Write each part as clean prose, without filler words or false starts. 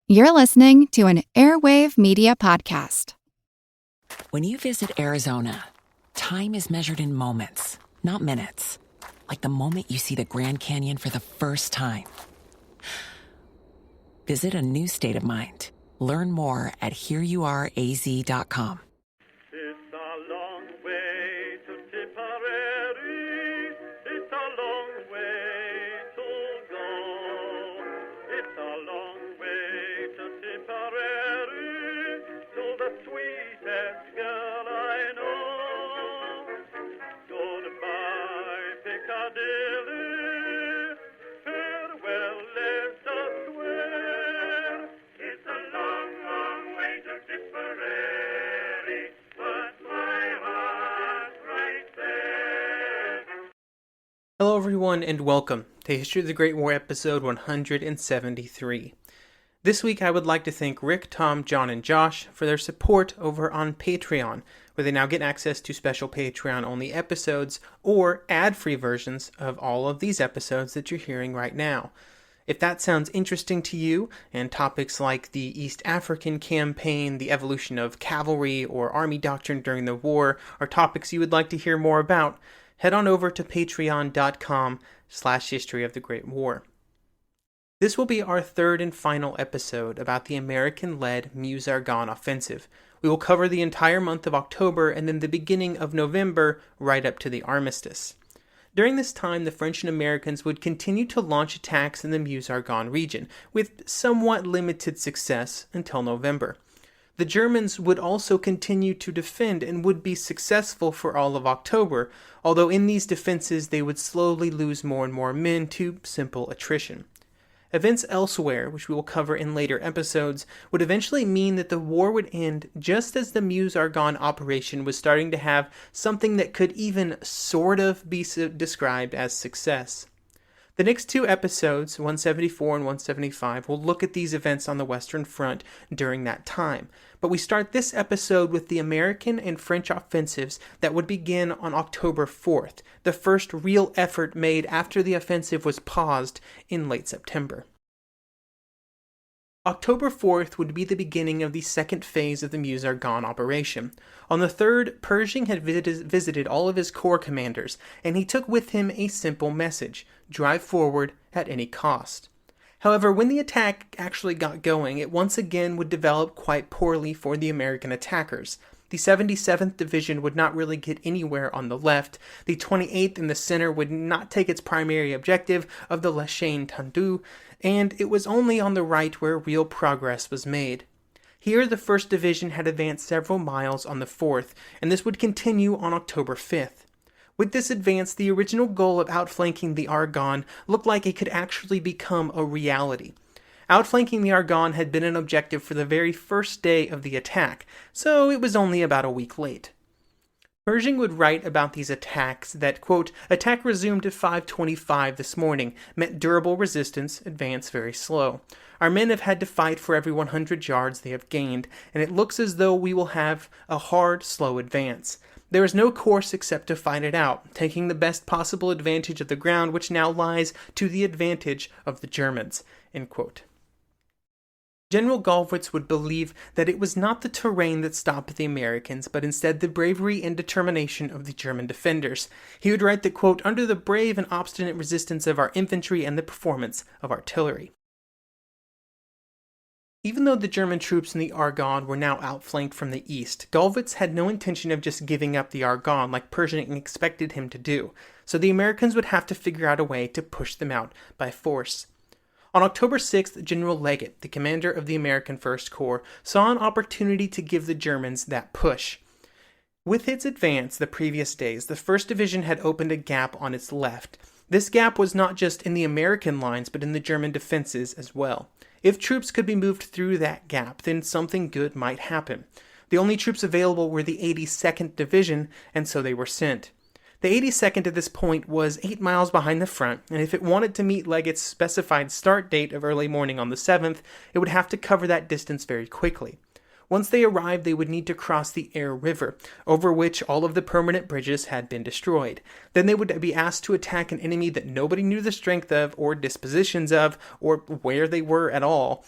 You're listening to an Airwave Media Podcast. When you visit Arizona, time is measured in moments, not minutes. Like the moment you see the Grand Canyon for the first time. Visit a new state of mind. Learn more at hereyouareaz.com. It's a long way to Tipperary. It's a long way to go. It's a long way to Tipperary, to the sweetest girl I know. Goodbye, Piccadilly. Farewell, Leicester Square. It's a long, long way to Tipperary, but my heart's right there. Hello everyone and welcome to History of the Great War episode 173. This week I would like to thank Rick, Tom, John, and Josh for their support over on Patreon, where they now get access to special Patreon-only episodes or ad-free versions of all of these episodes that you're hearing right now. If that sounds interesting to you, and topics like the East African campaign, the evolution of cavalry, or army doctrine during the war are topics you would like to hear more about, head on over to patreon.com/history of the Great War. This will be our third and final episode about the American-led Meuse-Argonne offensive. We will cover the entire month of October and then the beginning of November right up to the armistice. During this time, the French and Americans would continue to launch attacks in the Meuse-Argonne region, with somewhat limited success until November. The Germans would also continue to defend and would be successful for all of October, although in these defenses they would slowly lose more and more men to simple attrition. Events elsewhere, which we will cover in later episodes, would eventually mean that the war would end just as the Meuse-Argonne operation was starting to have something that could even sort of be described as success. The next two episodes, 174 and 175, will look at these events on the Western Front during that time. But we start this episode with the American and French offensives that would begin on October 4th, the first real effort made after the offensive was paused in late September. October 4th would be the beginning of the second phase of the Meuse-Argonne operation. On the 3rd, Pershing had visited all of his corps commanders, and he took with him a simple message: drive forward at any cost. However, when the attack actually got going, it once again would develop quite poorly for the American attackers. The 77th Division would not really get anywhere on the left, the 28th in the center would not take its primary objective of the La Chêne-Tendu, and it was only on the right where real progress was made. Here, the 1st Division had advanced several miles on the 4th, and this would continue on October 5th. With this advance, the original goal of outflanking the Argonne looked like it could actually become a reality. Outflanking the Argonne had been an objective for the very first day of the attack, so it was only about a week late. Pershing would write about these attacks that, quote, attack resumed at 5:25 this morning, met durable resistance, advance very slow. Our men have had to fight for every 100 yards they have gained, and it looks as though we will have a hard, slow advance. There is no course except to fight it out, taking the best possible advantage of the ground which now lies to the advantage of the Germans, end quote. General Gallwitz would believe that it was not the terrain that stopped the Americans, but instead the bravery and determination of the German defenders. He would write that, quote, under the brave and obstinate resistance of our infantry and the performance of artillery. Even though the German troops in the Argonne were now outflanked from the east, Gallwitz had no intention of just giving up the Argonne like Pershing expected him to do, so the Americans would have to figure out a way to push them out by force. On October 6th, General Leggett, the commander of the American First Corps, saw an opportunity to give the Germans that push. With its advance the previous days, the 1st Division had opened a gap on its left. This gap was not just in the American lines, but in the German defenses as well. If troops could be moved through that gap, then something good might happen. The only troops available were the 82nd Division, and so they were sent. The 82nd at this point was 8 miles behind the front, and if it wanted to meet Leggett's specified start date of early morning on the 7th, it would have to cover that distance very quickly. Once they arrived, they would need to cross the Aire River, over which all of the permanent bridges had been destroyed. Then they would be asked to attack an enemy that nobody knew the strength of, or dispositions of, or where they were at all.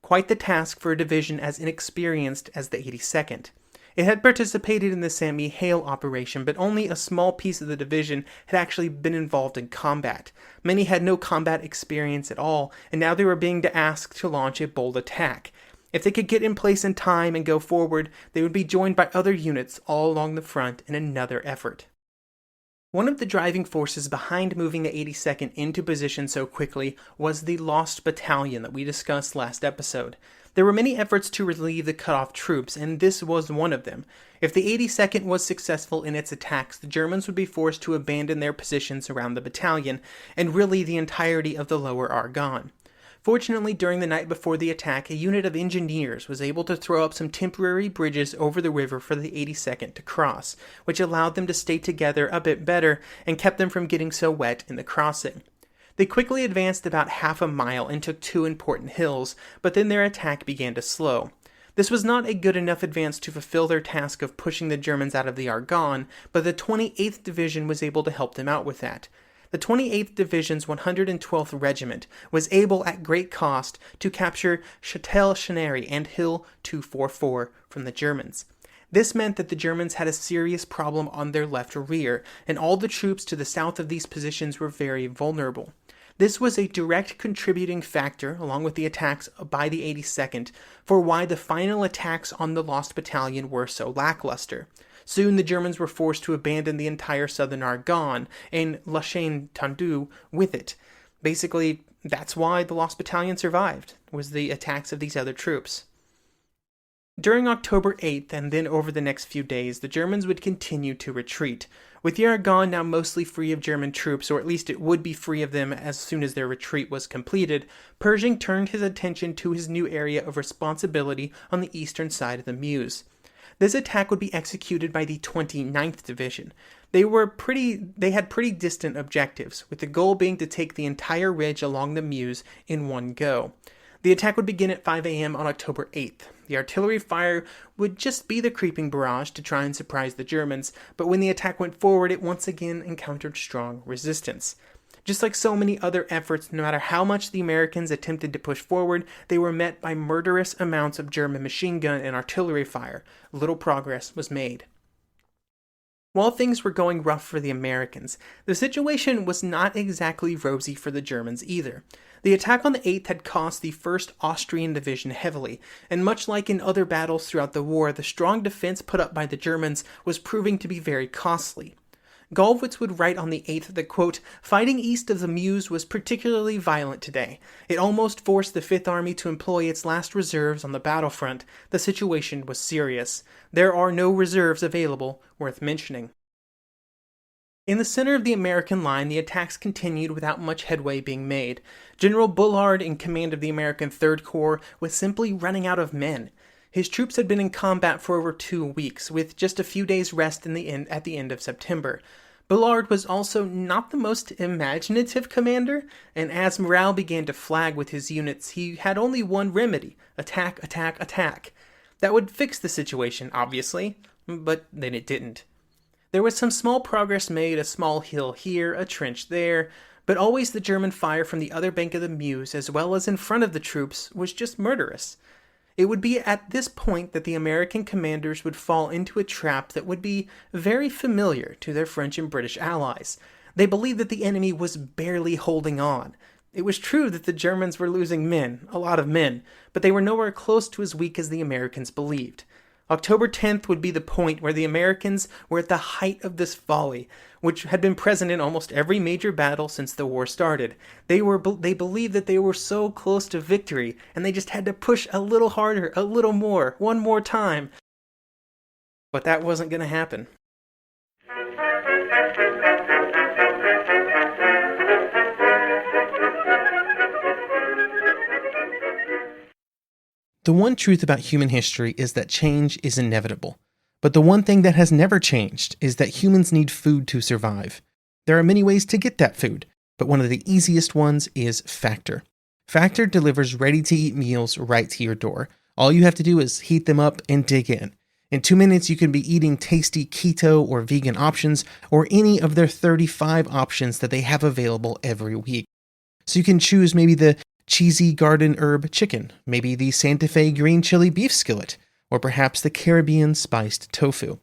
quite the task for a division as inexperienced as the 82nd. It had participated in the St. Mihiel operation, but only a small piece of the division had actually been involved in combat. Many had no combat experience at all, and now they were being asked to launch a bold attack. If they could get in place in time and go forward, they would be joined by other units all along the front in another effort. One of the driving forces behind moving the 82nd into position so quickly was the Lost Battalion that we discussed last episode. There were many efforts to relieve the cut-off troops, and this was one of them. If the 82nd was successful in its attacks, the Germans would be forced to abandon their positions around the battalion, and really the entirety of the lower Argonne. Fortunately, during the night before the attack, a unit of engineers was able to throw up some temporary bridges over the river for the 82nd to cross, which allowed them to stay together a bit better and kept them from getting so wet in the crossing. They quickly advanced about half a mile and took two important hills, but then their attack began to slow. This was not a good enough advance to fulfill their task of pushing the Germans out of the Argonne, but the 28th Division was able to help them out with that. The 28th Division's 112th Regiment was able at great cost to capture Châtel-Chenery and Hill 244 from the Germans. This meant that the Germans had a serious problem on their left rear, and all the troops to the south of these positions were very vulnerable. This was a direct contributing factor, along with the attacks by the 82nd, for why the final attacks on the Lost Battalion were so lackluster. Soon the Germans were forced to abandon the entire southern Argonne, and La Chaîne-Tendue with it. Basically, that's why the Lost Battalion survived, was the attacks of these other troops. During October 8th and then over the next few days, the Germans would continue to retreat. With the Argonne now mostly free of German troops, or at least it would be free of them as soon as their retreat was completed, Pershing turned his attention to his new area of responsibility on the eastern side of the Meuse. This attack would be executed by the 29th Division. They had pretty distant objectives, with the goal being to take the entire ridge along the Meuse in one go. The attack would begin at 5 a.m. on October 8th. The artillery fire would just be the creeping barrage to try and surprise the Germans, but when the attack went forward, it once again encountered strong resistance. Just like so many other efforts, no matter how much the Americans attempted to push forward, they were met by murderous amounts of German machine gun and artillery fire. Little progress was made. While things were going rough for the Americans, the situation was not exactly rosy for the Germans either. The attack on the 8th had cost the 1st Austrian Division heavily, and much like in other battles throughout the war, the strong defense put up by the Germans was proving to be very costly. Gallwitz would write on the 8th that, quote, "Fighting east of the Meuse was particularly violent today. It almost forced the Fifth Army to employ its last reserves on the battlefront. The situation was serious. There are no reserves available worth mentioning." In the center of the American line, the attacks continued without much headway being made. General Bullard, in command of the American Third Corps, was simply running out of men. His troops had been in combat for over 2 weeks, with just a few days' rest at the end of September. Bullard was also not the most imaginative commander, and as morale began to flag with his units, he had only one remedy: attack, attack, attack. That would fix the situation, obviously, but then it didn't. There was some small progress made, a small hill here, a trench there, but always the German fire from the other bank of the Meuse, as well as in front of the troops, was just murderous. It would be at this point that the American commanders would fall into a trap that would be very familiar to their French and British allies. They believed that the enemy was barely holding on. It was true that the Germans were losing men, a lot of men, but they were nowhere close to as weak as the Americans believed. October 10th would be the point where the Americans were at the height of this folly, which had been present in almost every major battle since the war started. They believed that they were so close to victory, and they just had to push a little harder, a little more, one more time. But that wasn't going to happen. The one truth about human history is that change is inevitable. But the one thing that has never changed is that humans need food to survive. There are many ways to get that food, but one of the easiest ones is Factor. Factor delivers ready-to-eat meals right to your door. All you have to do is heat them up and dig in. In 2 minutes, you can be eating tasty keto or vegan options, or any of their 35 options that they have available every week. So you can choose maybe the cheesy garden herb chicken, maybe the Santa Fe green chili beef skillet, or perhaps the Caribbean spiced tofu.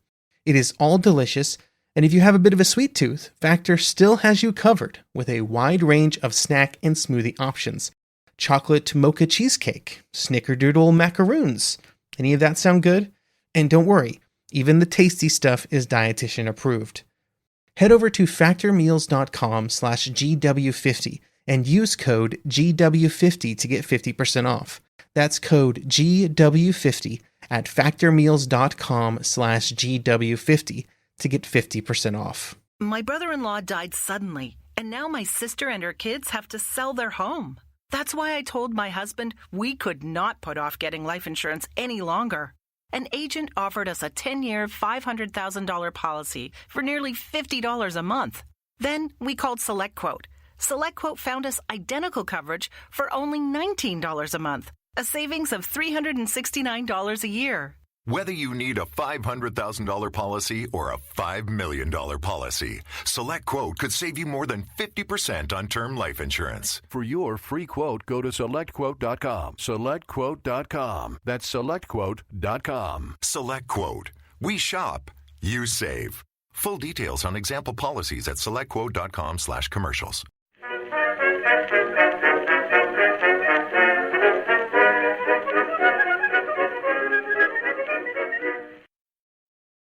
It is all delicious, and if you have a bit of a sweet tooth, Factor still has you covered with a wide range of snack and smoothie options. Chocolate mocha cheesecake, snickerdoodle macaroons. Any of that sound good? And don't worry, even the tasty stuff is dietitian approved. Head over to factormeals.com/GW50 and use code GW50 to get 50% off. That's code GW50 at factormeals.com/GW50 to get 50% off. My brother-in-law died suddenly, and now my sister and her kids have to sell their home. That's why I told my husband we could not put off getting life insurance any longer. An agent offered us a 10-year, $500,000 policy for nearly $50 a month. Then we called SelectQuote. SelectQuote found us identical coverage for only $19 a month, a savings of $369 a year. Whether you need a $500,000 policy or a $5 million policy, SelectQuote could save you more than 50% on term life insurance. For your free quote, go to SelectQuote.com. SelectQuote.com. That's SelectQuote.com. SelectQuote. We shop. You save. Full details on example policies at SelectQuote.com/commercials.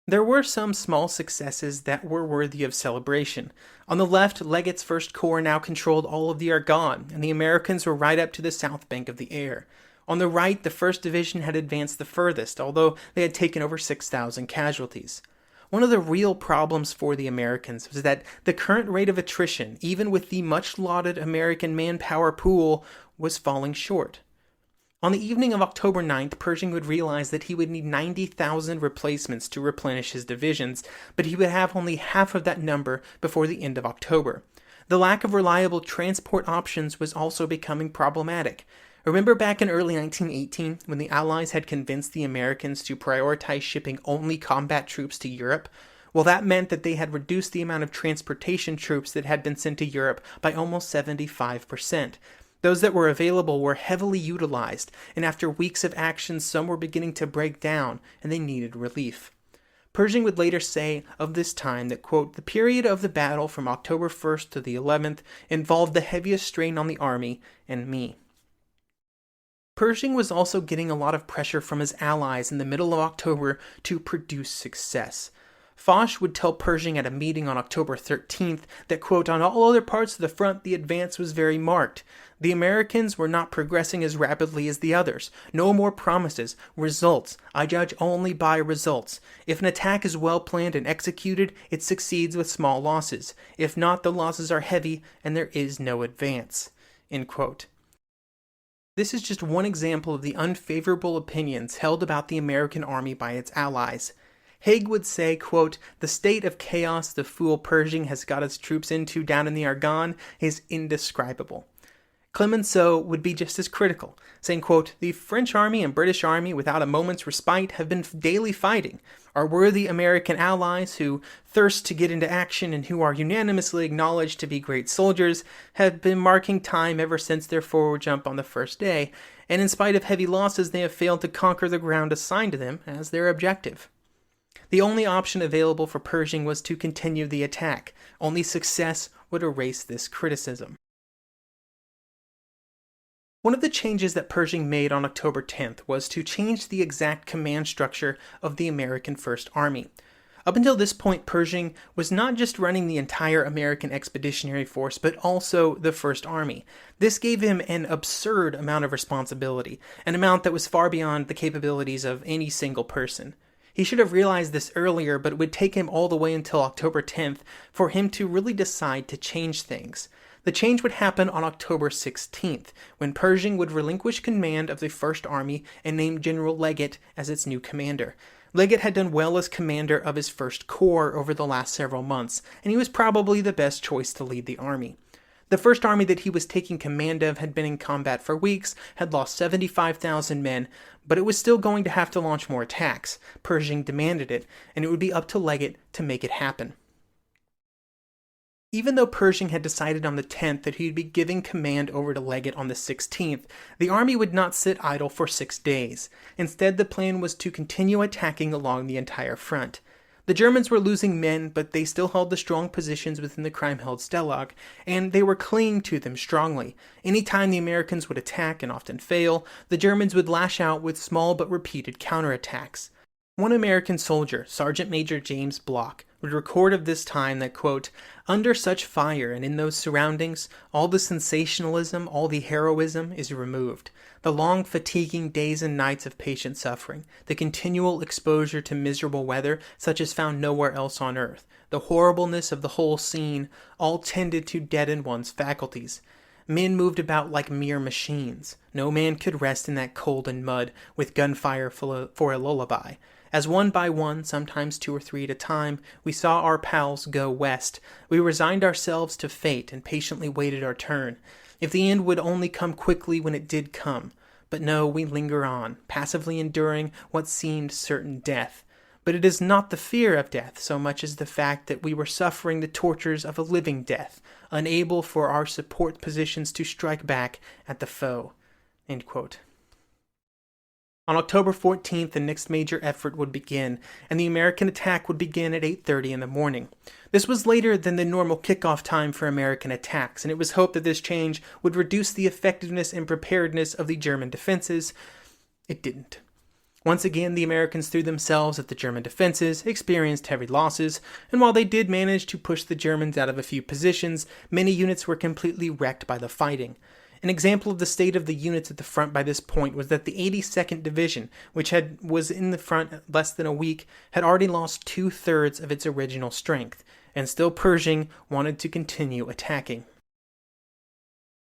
There were some small successes that were worthy of celebration. On the left, Leggett's First Corps now controlled all of the Argonne, and the Americans were right up to the south bank of the Aire. On the right, the 1st Division had advanced the furthest, although they had taken over 6,000 casualties. One of the real problems for the Americans was that the current rate of attrition, even with the much-lauded American manpower pool, was falling short. On the evening of October 9th, Pershing would realize that he would need 90,000 replacements to replenish his divisions, but he would have only half of that number before the end of October. The lack of reliable transport options was also becoming problematic. Remember back in early 1918 when the Allies had convinced the Americans to prioritize shipping only combat troops to Europe? Well, that meant that they had reduced the amount of transportation troops that had been sent to Europe by almost 75%. Those that were available were heavily utilized, and after weeks of action, some were beginning to break down, and they needed relief. Pershing would later say of this time that, quote, the period of the battle from October 1st to the 11th involved the heaviest strain on the army and me. Pershing was also getting a lot of pressure from his allies in the middle of October to produce success. Foch would tell Pershing at a meeting on October 13th that, quote, on all other parts of the front, the advance was very marked. The Americans were not progressing as rapidly as the others. No more promises. Results. I judge only by results. If an attack is well planned and executed, it succeeds with small losses. If not, the losses are heavy and there is no advance. End quote. This is just one example of the unfavorable opinions held about the American army by its allies. Haig would say, quote, the state of chaos the fool Pershing has got his troops into down in the Argonne is indescribable. Clemenceau would be just as critical, saying, quote, the French army and British army without a moment's respite have been daily fighting. Our worthy American allies who thirst to get into action and who are unanimously acknowledged to be great soldiers have been marking time ever since their forward jump on the first day, and in spite of heavy losses they have failed to conquer the ground assigned to them as their objective. The only option available for Pershing was to continue the attack. Only success would erase this criticism. One of the changes that Pershing made on October 10th was to change the exact command structure of the American First Army. Up until this point, Pershing was not just running the entire American Expeditionary Force, but also the First Army. This gave him an absurd amount of responsibility, an amount that was far beyond the capabilities of any single person. He should have realized this earlier, but it would take him all the way until October 10th for him to really decide to change things. The change would happen on October 16th, when Pershing would relinquish command of the First Army and name General Leggett as its new commander. Leggett had done well as commander of his First Corps over the last several months, and he was probably the best choice to lead the army. The First Army that he was taking command of had been in combat for weeks, had lost 75,000 men, but it was still going to have to launch more attacks. Pershing demanded it, and it would be up to Leggett to make it happen. Even though Pershing had decided on the 10th that he would be giving command over to Leggett on the 16th, the army would not sit idle for 6 days. Instead, the plan was to continue attacking along the entire front. The Germans were losing men, but they still held the strong positions within the crime-held Stalag, and they were clinging to them strongly. Anytime the Americans would attack and often fail, the Germans would lash out with small but repeated counterattacks. One American soldier, Sergeant Major James Block, would record of this time that, quote, "Under such fire and in those surroundings, all the sensationalism, all the heroism is removed. The long, fatiguing days and nights of patient suffering, the continual exposure to miserable weather such as found nowhere else on earth, the horribleness of the whole scene, all tended to deaden one's faculties. Men moved about like mere machines. No man could rest in that cold and mud, with gunfire for a lullaby. As one by one, sometimes 2 or 3 at a time, we saw our pals go west, we resigned ourselves to fate and patiently waited our turn. If the end would only come quickly when it did come. But no, we linger on, passively enduring what seemed certain death. But it is not the fear of death so much as the fact that we were suffering the tortures of a living death, unable for our support positions to strike back at the foe." End quote. On October 14th, the next major effort would begin, and the American attack would begin at 8:30 in the morning. This was later than the normal kickoff time for American attacks, and it was hoped that this change would reduce the effectiveness and preparedness of the German defenses. It didn't. Once again, the Americans threw themselves at the German defenses, experienced heavy losses, and while they did manage to push the Germans out of a few positions, many units were completely wrecked by the fighting. An example of the state of the units at the front by this point was that the 82nd Division, which was in the front less than a week, had already lost 2/3 of its original strength, and still Pershing wanted to continue attacking.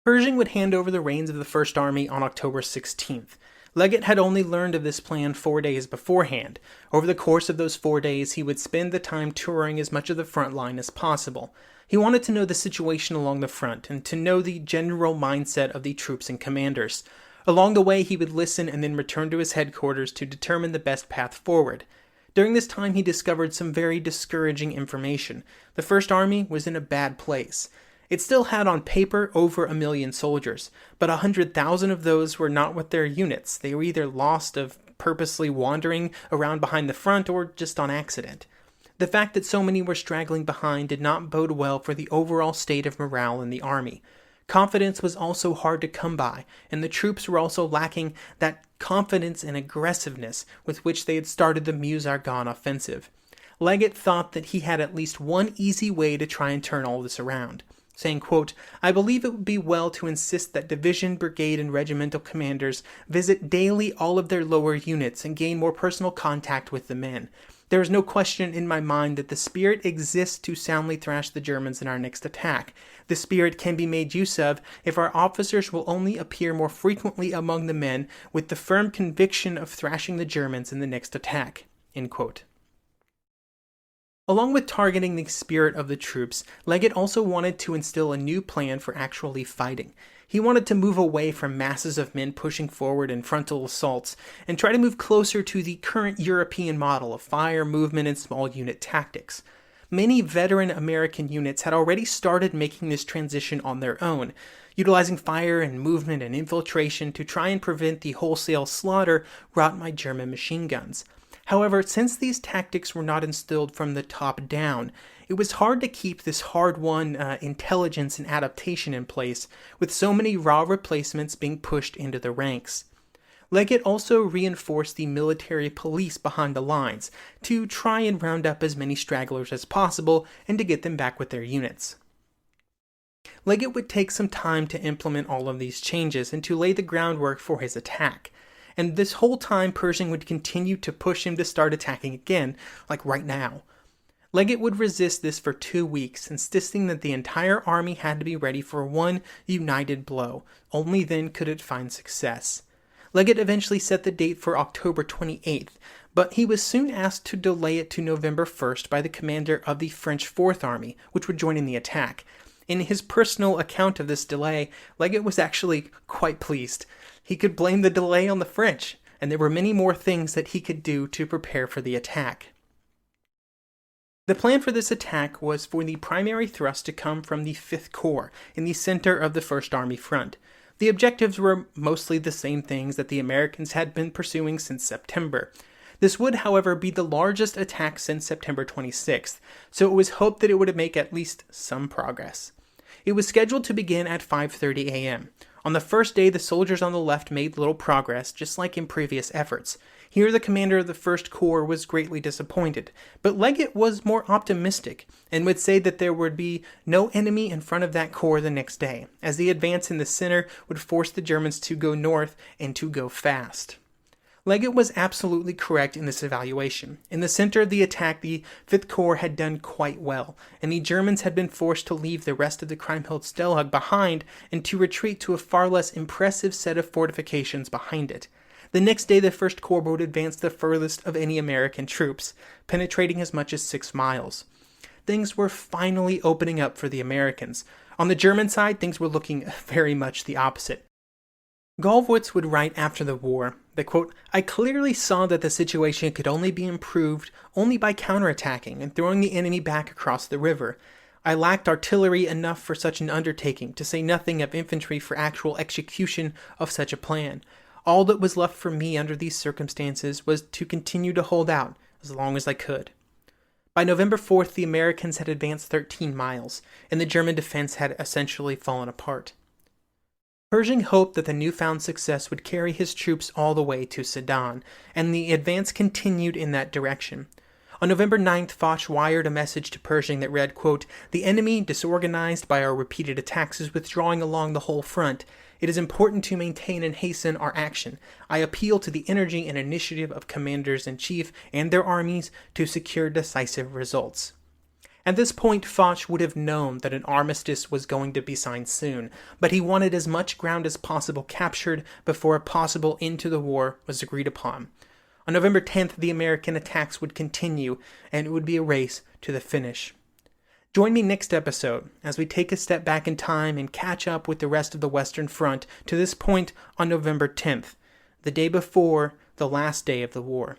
Pershing would hand over the reins of the First Army on October 16th. Leggett had only learned of this plan 4 days beforehand. Over the course of those 4 days, he would spend the time touring as much of the front line as possible. He wanted to know the situation along the front and to know the general mindset of the troops and commanders. Along the way, he would listen and then return to his headquarters to determine the best path forward. During this time, he discovered some very discouraging information. The First Army was in a bad place. It still had on paper over 1 million soldiers, but 100,000 of those were not with their units. They were either lost of purposely wandering around behind the front or just on accident. The fact that so many were straggling behind did not bode well for the overall state of morale in the army. Confidence was also hard to come by, and the troops were also lacking that confidence and aggressiveness with which they had started the Meuse-Argonne offensive. Leggett thought that he had at least one easy way to try and turn all this around, saying, quote, "I believe it would be well to insist that division, brigade, and regimental commanders visit daily all of their lower units and gain more personal contact with the men. There is no question in my mind that the spirit exists to soundly thrash the Germans in our next attack. The spirit can be made use of if our officers will only appear more frequently among the men with the firm conviction of thrashing the Germans in the next attack." End quote. Along with targeting the spirit of the troops, Leggett also wanted to instill a new plan for actually fighting. He wanted to move away from masses of men pushing forward in frontal assaults and try to move closer to the current European model of fire, movement, and small unit tactics. Many veteran American units had already started making this transition on their own, utilizing fire and movement and infiltration to try and prevent the wholesale slaughter wrought by German machine guns. However, since these tactics were not instilled from the top down, it was hard to keep this hard-won intelligence and adaptation in place, with so many raw replacements being pushed into the ranks. Leggett also reinforced the military police behind the lines to try and round up as many stragglers as possible and to get them back with their units. Leggett would take some time to implement all of these changes and to lay the groundwork for his attack. And this whole time, Pershing would continue to push him to start attacking again, like right now. Leggett would resist this for 2 weeks, insisting that the entire army had to be ready for one united blow. Only then could it find success. Leggett eventually set the date for October 28th, but he was soon asked to delay it to November 1st by the commander of the French Fourth Army, which would join in the attack. In his personal account of this delay, Leggett was actually quite pleased. He could blame the delay on the French, and there were many more things that he could do to prepare for the attack. The plan for this attack was for the primary thrust to come from the 5th Corps in the center of the 1st Army front. The objectives were mostly the same things that the Americans had been pursuing since September. This would, however, be the largest attack since September 26th, so it was hoped that it would make at least some progress. It was scheduled to begin at 5:30 a.m. On the first day, the soldiers on the left made little progress, just like in previous efforts. Here, the commander of the 1st Corps was greatly disappointed, but Leggett was more optimistic and would say that there would be no enemy in front of that corps the next day, as the advance in the center would force the Germans to go north and to go fast. Leggett was absolutely correct in this evaluation. In the center of the attack, the 5th Corps had done quite well, and the Germans had been forced to leave the rest of the Kriemhildt-Stellung behind and to retreat to a far less impressive set of fortifications behind it. The next day, the 1st Corps would advance the furthest of any American troops, penetrating as much as 6 miles. Things were finally opening up for the Americans. On the German side, things were looking very much the opposite. Gallwitz would write after the war that, quote, "I clearly saw that the situation could only be improved only by counterattacking and throwing the enemy back across the river. I lacked artillery enough for such an undertaking, to say nothing of infantry for actual execution of such a plan. All that was left for me under these circumstances was to continue to hold out as long as I could." By November 4th, the Americans had advanced 13 miles, and the German defense had essentially fallen apart. Pershing hoped that the newfound success would carry his troops all the way to Sedan, and the advance continued in that direction. On November 9th, Foch wired a message to Pershing that read, quote, "The enemy, disorganized by our repeated attacks, is withdrawing along the whole front. It is important to maintain and hasten our action. I appeal to the energy and initiative of commanders-in-chief and their armies to secure decisive results." At this point, Foch would have known that an armistice was going to be signed soon, but he wanted as much ground as possible captured before a possible end to the war was agreed upon. On November 10th, the American attacks would continue, and it would be a race to the finish. Join me next episode as we take a step back in time and catch up with the rest of the Western Front to this point on November 10th, the day before the last day of the war.